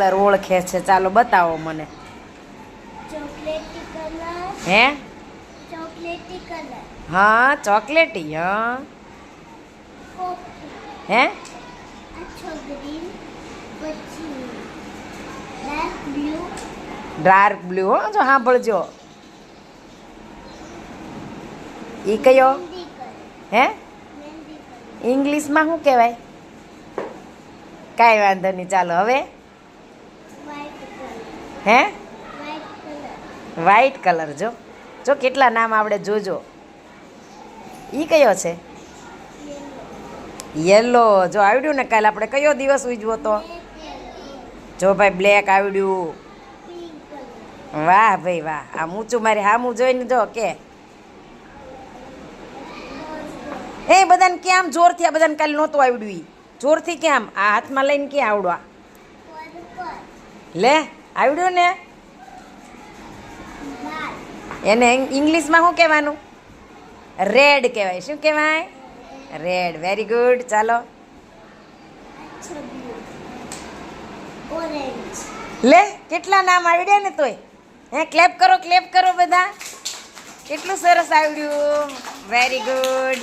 Colour ઓળખે છે, ચાલો બતાવો મને. ચોકલેટી કલર. હે? ચોકલેટી કલર. હા, ચોકલેટી. હા. કોફી. હે? આછો ગ્રીન. પછી ડાર્ક બ્લુ. Dark blue. હો, જો સાંભળજો. ઈ કયો? મહેંદી કલર. હે? મહેંદી કલર. ઇંગ્લિશમાં શું કહેવાય? કાંઈ વાંધો નહીં, ચાલો હવે. White colour. હે? White colour. White colour. જો જો કેટલા નામ આવડે, જોજો. ઈ કયો છે? યેલો. યેલો. જો આવડ્યું ને. કાલે આપણે કયો દિવસ ઉજવો તો? જો ભાઈ, બ્લેક આવડ્યું. Pink colour. વાહ ભાઈ વાહ. આમ ઊંચું મારી હામું જોઈને જો કે એ બધાને કેમ જોરથી, આ બધાને કાલે નહોતું આવડ્યું. ઈ જોરથી કેમ આ હાથમાં લઈને ક્યાં આવડવા? પર્પલ. લે, આવડ્યું ને. લાલ. એને ઇંગ્લિશમાં શું કહેવાનું? રેડ કહેવાય. શું કહેવાય? રેડ. Very good. ચાલો. આછો બ્લુ. ઓરેન્જ. લે, કેટલા નામ આવડ્યા ને તોય. હે, ક્લેપ કરો, ક્લેપ કરો બધા. કેટલું સરસ આવડ્યું. Very good.